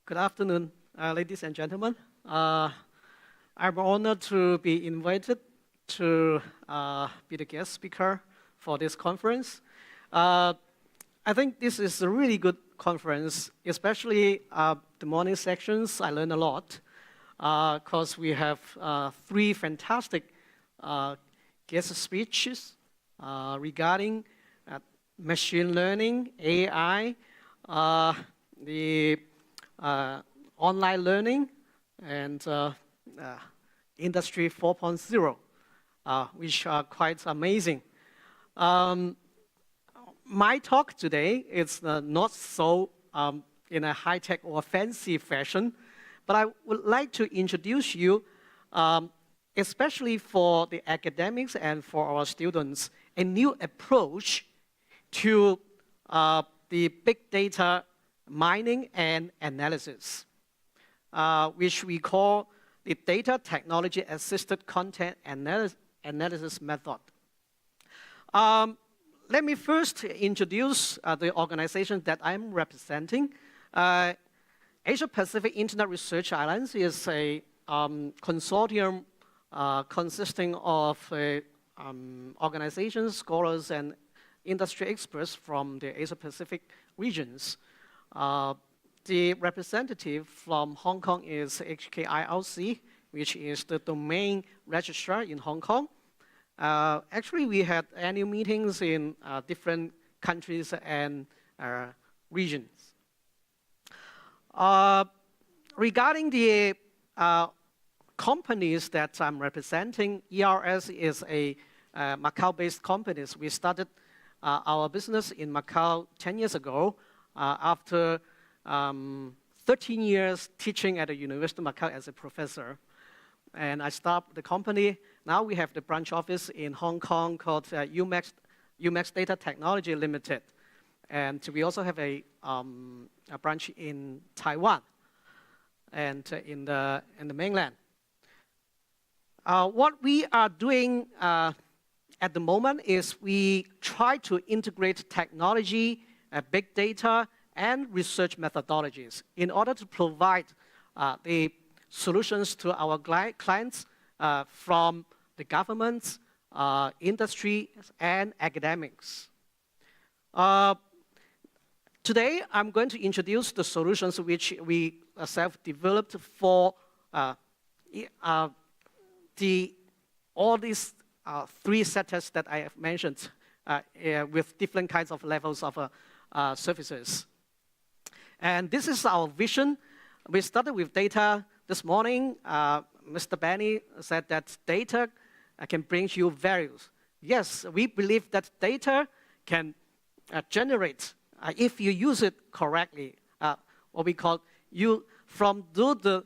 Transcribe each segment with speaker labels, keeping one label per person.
Speaker 1: Good afternoon, ladies and gentlemen. I'm honored to be invited to be the guest speaker for this conference. I think this is a really good conference, especially the morning sections. I learned a lot because we have three fantastic guest speeches regarding machine learning, AI, the online learning, and Industry 4.0, which are quite amazing. My talk today is not so in a high-tech or fancy fashion, but I would like to introduce you, especially for the academics and for our students, a new approach to the big data mining and analysis, which we call the Data Technology Assisted Content Analysis Method. Let me first introduce the organization that I'm representing. Asia Pacific Internet Research Alliance is a consortium consisting of organizations, scholars, and industry experts from the Asia Pacific regions. The representative from Hong Kong is HKIRC, which is the domain registrar in Hong Kong. Actually, we had annual meetings in different countries and regions. Regarding the companies that I'm representing, ERS is a Macau-based company. We started our business in Macau 10 years ago after 13 years teaching at the University of Macau as a professor. And I started the company. Now we have the branch office in Hong Kong called uMax Data Technology Limited. And we also have a branch in Taiwan and in the mainland. What we are doing at the moment is we try to integrate technology, big data, and research methodologies in order to provide the solutions to our clients from the governments, industry, and academics. Today, I'm going to introduce the solutions which we self-developed for all these three sectors that I have mentioned with different kinds of levels of services. And this is our vision. We started with data this morning. Mr. Benny said that data can bring you values. Yes, we believe that data can generate, if you use it correctly, what we call you from do the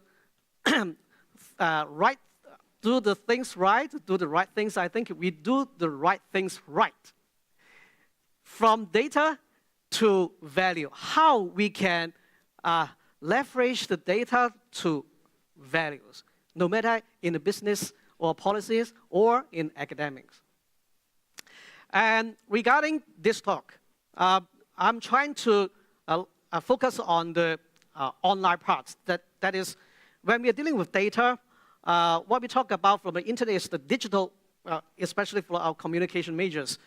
Speaker 1: do the things right, do the right things. I think we do the right things right. From data to value, how we can leverage the data to values, no matter in the business or policies or in academics. And regarding this talk, I'm trying to focus on the online parts. That is, when we are dealing with data, what we talk about from the internet is the digital, especially for our communication majors.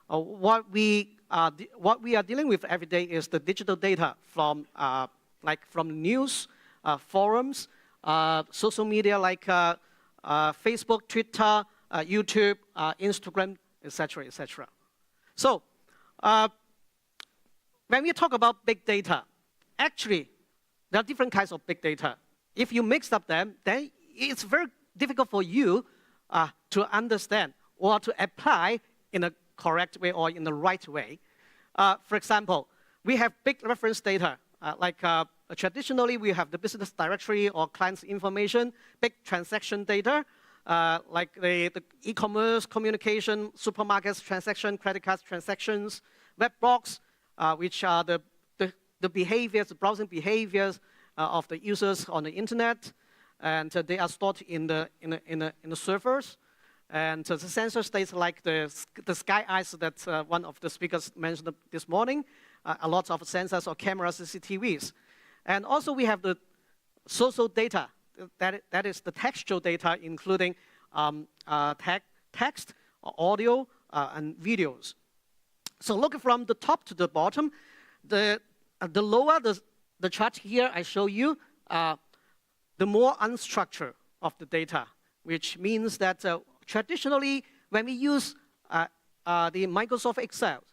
Speaker 1: What we are dealing with every day is the digital data from from news, forums, social media like Facebook, Twitter, YouTube, Instagram, etc., etc. So when we talk about big data, actually there are different kinds of big data. If you mix up them, then it's very difficult for you to understand or to apply in a correct way or in the right way. For example, we have big reference data, traditionally we have the business directory or client's information, big transaction data, like the e-commerce, communication, supermarkets transaction, credit cards transactions, web blogs, which are the behaviors, the browsing behaviors of the users on the internet, and they are stored in the servers. And the sensor states like the sky eyes that one of the speakers mentioned this morning, a lot of sensors or cameras, CCTVs. And also we have the social data. That is the textual data, including text, audio, and videos. So look from the top to the bottom. The lower the chart here I show you, the more unstructured of the data, which means that traditionally when we use the Microsoft Excel,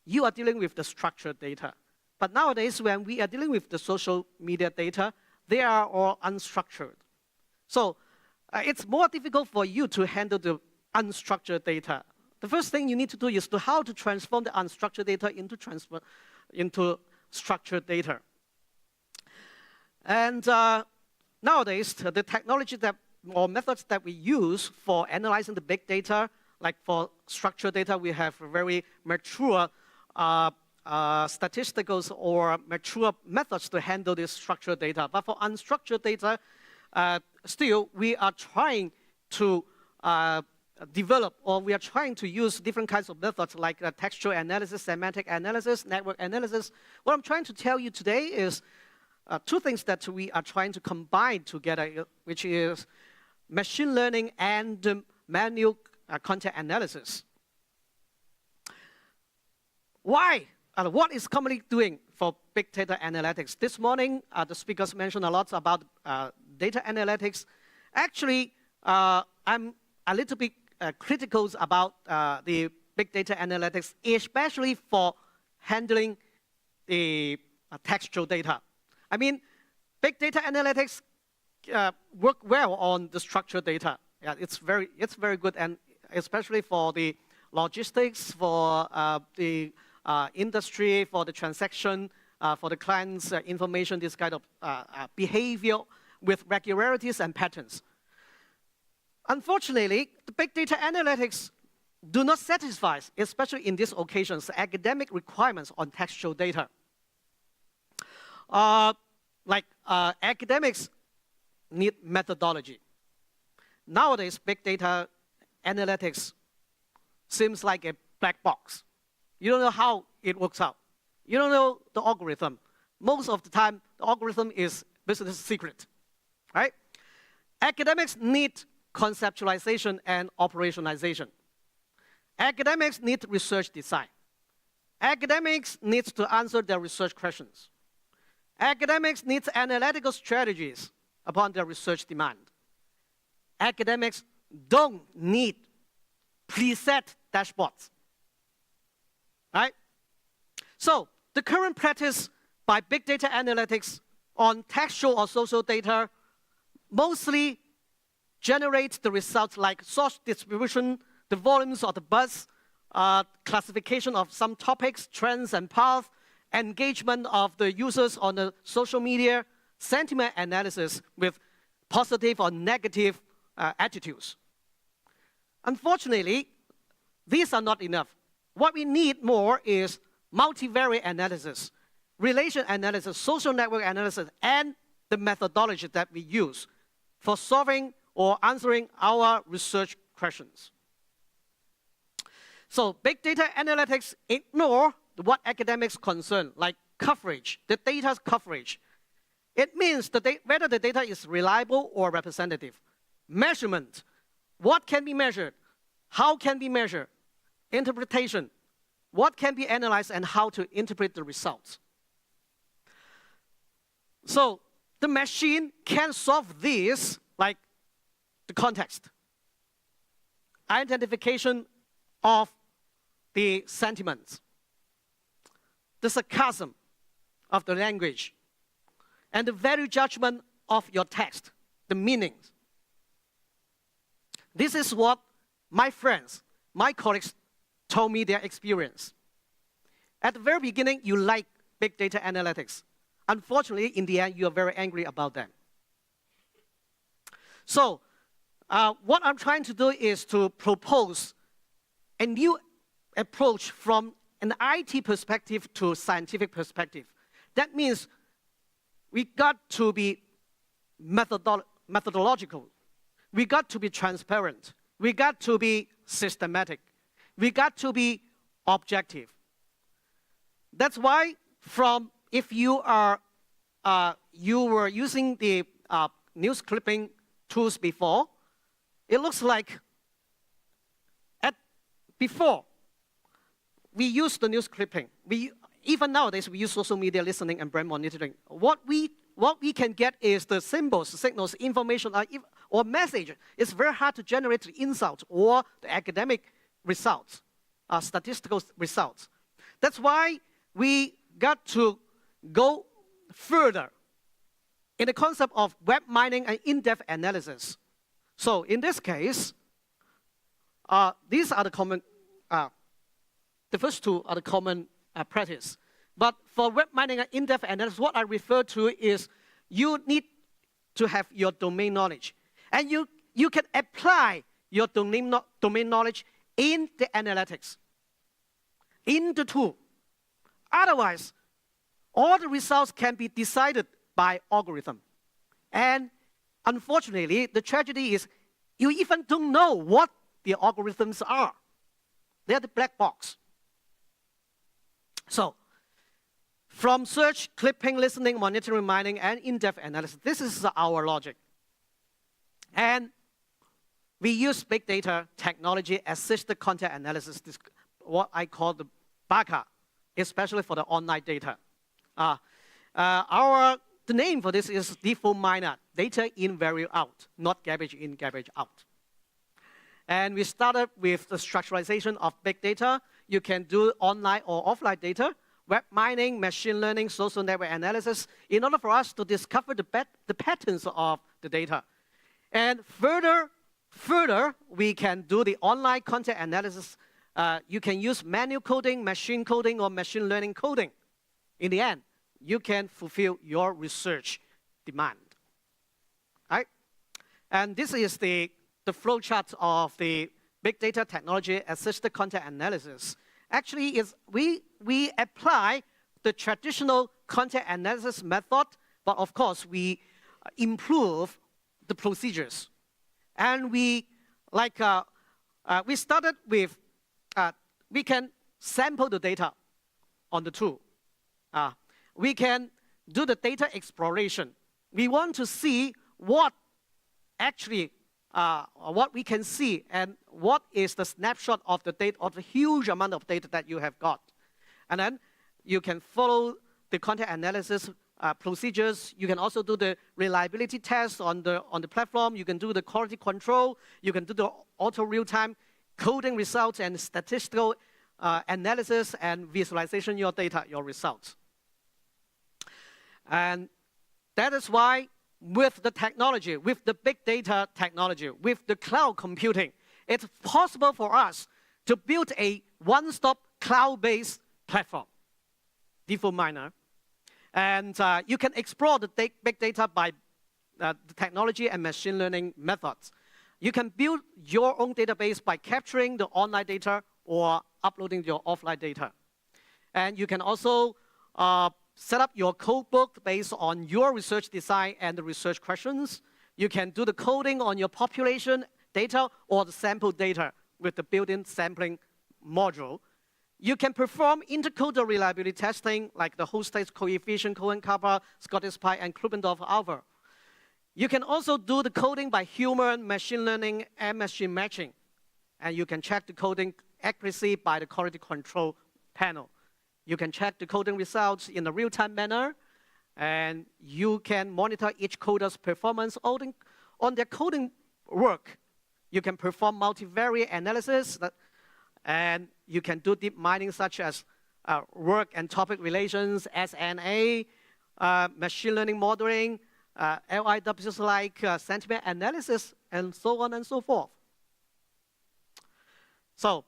Speaker 1: you are dealing with the structured data. But nowadays, when we are dealing with the social media data, they are all unstructured. So it's more difficult for you to handle the unstructured data. The first thing you need to do is how to transform the unstructured data into structured data. And nowadays, the technology or methods that we use for analyzing the big data, like for structured data, we have very mature statisticals or mature methods to handle this structured data. But for unstructured data, still we are trying to develop, or we are trying to use different kinds of methods like textual analysis, semantic analysis, network analysis. What I'm trying to tell you today is two things that we are trying to combine together, which is machine learning and manual content analysis. Why? What is commonly doing for big data analytics? This morning, the speakers mentioned a lot about data analytics. Actually, I'm a little bit critical about the big data analytics, especially for handling the textual data. I mean, big data analytics work well on the structured data. Yeah, it's very good, and especially for the logistics, for the industry, for the transaction, for the client's information, this kind of behavior with regularities and patterns. Unfortunately, the big data analytics do not satisfy, especially in these occasions, academic requirements on textual data. Academics need methodology. Nowadays, big data analytics seems like a black box. You don't know how it works out. You don't know the algorithm. Most of the time, the algorithm is business secret, right? Academics need conceptualization and operationalization. Academics need research design. Academics need to answer their research questions. Academics need analytical strategies upon their research demand. Academics don't need preset dashboards, right? So the current practice by big data analytics on textual or social data mostly generates the results like source distribution, the volumes of the buzz, classification of some topics, trends and paths, engagement of the users on the social media, sentiment analysis with positive or negative attitudes. Unfortunately, these are not enough. What we need more is multivariate analysis, relation analysis, social network analysis, and the methodology that we use for solving or answering our research questions. So big data analytics ignore what academics concern, like coverage, the data's coverage. It means whether the data is reliable or representative. Measurement, what can be measured, how can be measured. Interpretation, what can be analyzed and how to interpret the results. So the machine can solve this, like the context, identification of the sentiments, the sarcasm of the language, and the value judgment of your text, the meanings. This is what my friends, my colleagues told me their experience. At the very beginning, you like big data analytics. Unfortunately, in the end, you are very angry about them. So what I'm trying to do is to propose a new approach from an IT perspective to scientific perspective. That means we got to be methodological. We got to be transparent. We got to be systematic. We got to be objective. That's why if you are you were using the news clipping tools before, it looks like before we use the news clipping. Even nowadays, we use social media listening and brand monitoring. What we can get is the symbols, signals, information, or message. It's very hard to generate the insights or the academic results, statistical results. That's why we got to go further in the concept of web mining and in-depth analysis. So in this case, these are the common, the first two are the common practice. But for web mining and in-depth analysis, what I refer to is you need to have your domain knowledge. And you can apply your domain knowledge in the analytics, in the tool. Otherwise, all the results can be decided by algorithm. And unfortunately, the tragedy is you even don't know what the algorithms are. They're the black box. So, from search, clipping, listening, monitoring, mining, and in-depth analysis, this is our logic. And we use big data technology assisted content analysis, what I call the BACA, especially for the online data. The name for this is default miner, data in, value out, not garbage in, garbage out. And we started with the structuralization of big data. You can do online or offline data, web mining, machine learning, social network analysis, in order for us to discover the patterns of the data. And further, we can do the online content analysis. You can use manual coding, machine coding, or machine learning coding. In the end, you can fulfill your research demand. Right? And this is the flow chart of the big data technology assisted content analysis. Actually, we apply the traditional content analysis method, but of course, we improve the procedures. And we started with, we can sample the data on the tool. We can do the data exploration. We want to see what actually, what we can see and what is the snapshot of the data, of the huge amount of data that you have got. And then you can follow the content analysis procedures. You can also do the reliability tests on the platform. You can do the quality control. You can do the auto real-time coding results and statistical analysis and visualization your data, your results. And that is why with the technology, with the big data technology, with the cloud computing, it's possible for us to build a one-stop cloud-based platform, default miner. And you can explore the big data by the technology and machine learning methods. You can build your own database by capturing the online data or uploading your offline data. And you can also set up your code book based on your research design and the research questions. You can do the coding on your population data or the sample data with the built-in sampling module. You can perform intercoder reliability testing like the host state coefficient, Cohen-Kappa, Scottish Pi, and Krupendorff alpha. You can also do the coding by human, machine learning, and machine matching. And you can check the coding accuracy by the quality control panel. You can check the coding results in a real-time manner, and you can monitor each coder's performance on their coding work. You can perform multivariate analysis, and you can do deep mining such as work and topic relations, SNA, machine learning modeling, LIWs like sentiment analysis, and so on and so forth. So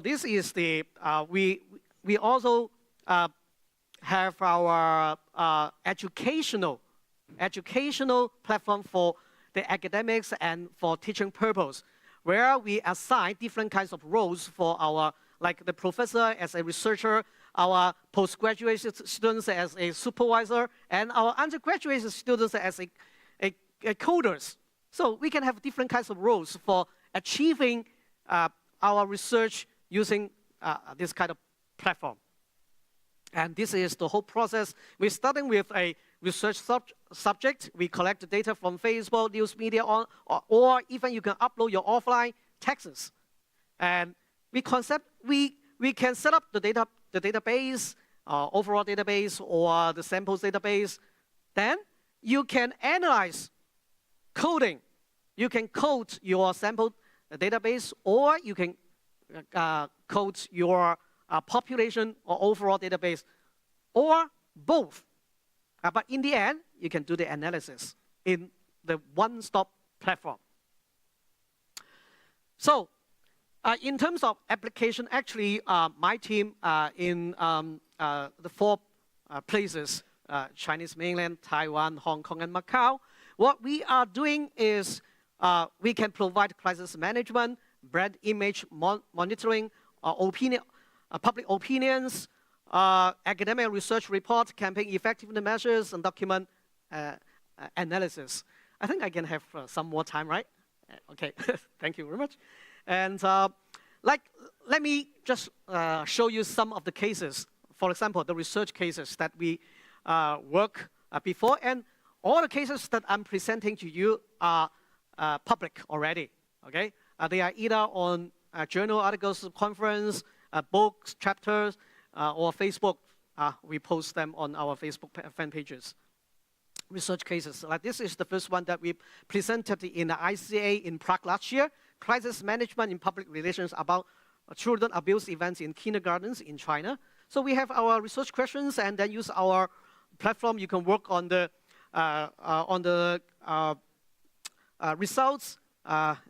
Speaker 1: this is the, we also have our educational platform for the academics and for teaching purpose, where we assign different kinds of roles for our, like the professor as a researcher, our postgraduate students as a supervisor, and our undergraduate students as a coders. So we can have different kinds of roles for achieving our research using this kind of platform. And this is the whole process. We're starting with a research subject. We collect the data from Facebook, news media, or even you can upload your offline texts. And we can set up the database, overall database, or the samples database. Then you can analyze coding. You can code your sample database, or you can code your population or overall database, or both. But in the end, you can do the analysis in the one-stop platform. So in terms of application, actually, my team in the 4 places, Chinese mainland, Taiwan, Hong Kong, and Macau, what we are doing is we can provide crisis management, brand image monitoring, public opinions, academic research report, campaign effectiveness measures, and document analysis. I think I can have some more time, right? Okay, thank you very much. And let me just show you some of the cases. For example, the research cases that we work before, and all the cases that I'm presenting to you are public already, okay? They are either on journal articles, conference, books, chapters, or Facebook. We post them on our Facebook fan pages. Research cases. Like this is the first one that we presented in the ICA in Prague last year. Crisis management in public relations about children abuse events in kindergartens in China. So we have our research questions, and then use our platform. You can work on the results.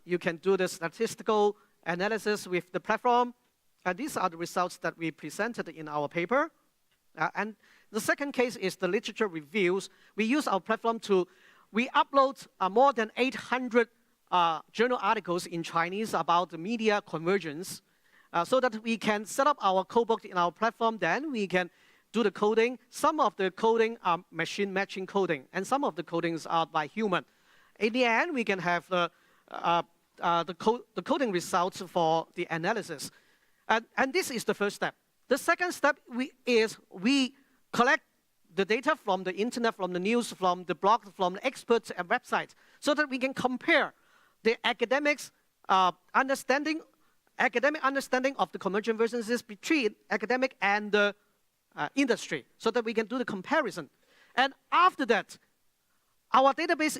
Speaker 1: You can do the statistical analysis with the platform. These are the results that we presented in our paper. And the second case is the literature reviews. We use our platform we upload more than 800 journal articles in Chinese about the media convergence, so that we can set up our codebook in our platform. Then we can do the coding. Some of the coding are machine matching coding, and some of the codings are by human. In the end, we can have the coding results for the analysis. And this is the first step. The second step is we collect the data from the internet, from the news, from the blog, from the experts and websites, so that we can compare the academic understanding of the convergent versions between academic and the industry, so that we can do the comparison. And after that, our database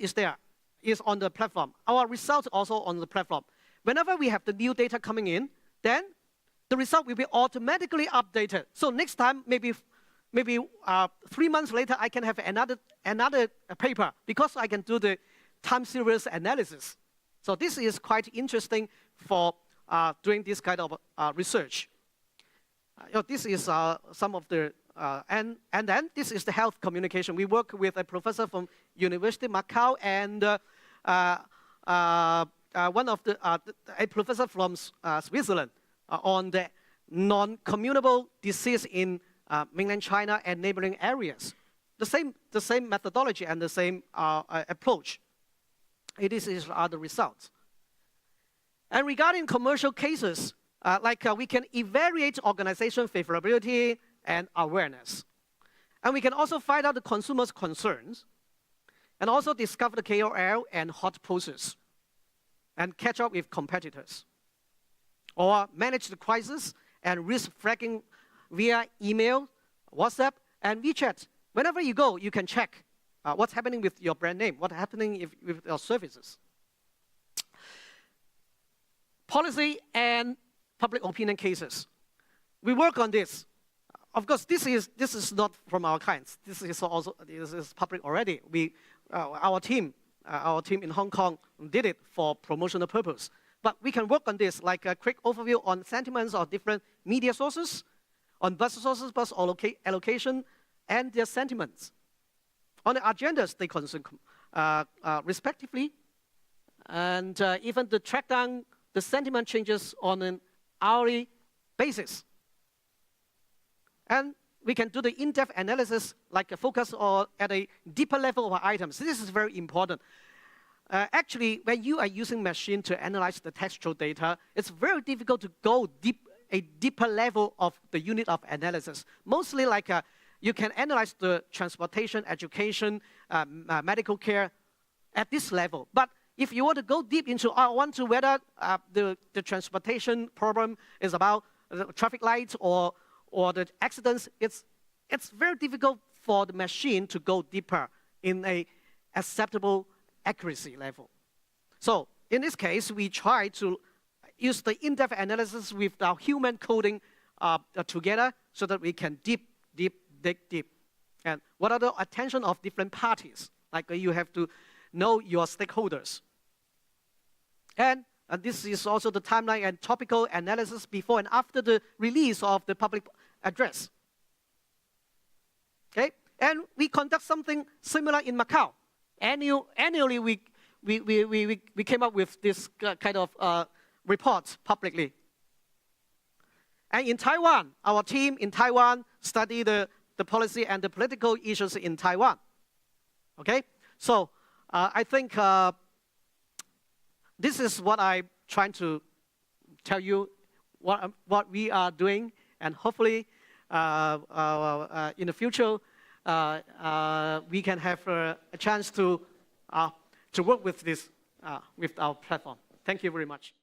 Speaker 1: is on the platform. Our results also on the platform. Whenever we have the new data coming in, then the result will be automatically updated. So next time, maybe 3 months later, I can have another paper, because I can do the time series analysis. So this is quite interesting for doing this kind of research. This is some of the, and then this is the health communication. We work with a professor from University of Macau and a professor from Switzerland on the non-communicable disease in mainland China and neighboring areas. The same methodology and the same approach. These are the results. And regarding commercial cases, we can evaluate organization favorability and awareness. And we can also find out the consumer's concerns, and also discover the KOL and hot posters, and catch up with competitors. Or manage the crisis and risk flagging via email, WhatsApp, and WeChat. Whenever you go, you can check what's happening with your brand name, what's happening with your services. Policy and public opinion cases. We work on this. Of course, this is not from our clients. This is public already. Our team in Hong Kong did it for promotional purpose. But we can work on this, like a quick overview on sentiments of different media sources, on bus sources, bus allocation, and their sentiments. On the agendas they consume respectively, and even to track down the sentiment changes on an hourly basis. And we can do the in-depth analysis, like a focus at a deeper level of items. This is very important. Actually, when you are using machine to analyze the textual data, it's very difficult to go a deeper level of the unit of analysis. Mostly like you can analyze the transportation, education, medical care at this level. But if you want to go deep into whether the transportation problem is about the traffic lights or the accidents, it's very difficult for the machine to go deeper in a acceptable accuracy level. So in this case, we try to use the in-depth analysis with our human coding together so that we can dig deep. And what are the attention of different parties? Like you have to know your stakeholders. And this is also the timeline and topical analysis before and after the release of the public address. Okay? And we conduct something similar in Macau. Annually, we came up with this kind of reports publicly. And in Taiwan, our team in Taiwan studied the policy and the political issues in Taiwan. Okay? So I think this is what I'm trying to tell you, what we are doing, and hopefully in the future we can have a chance to work with this with our platform. Thank you very much.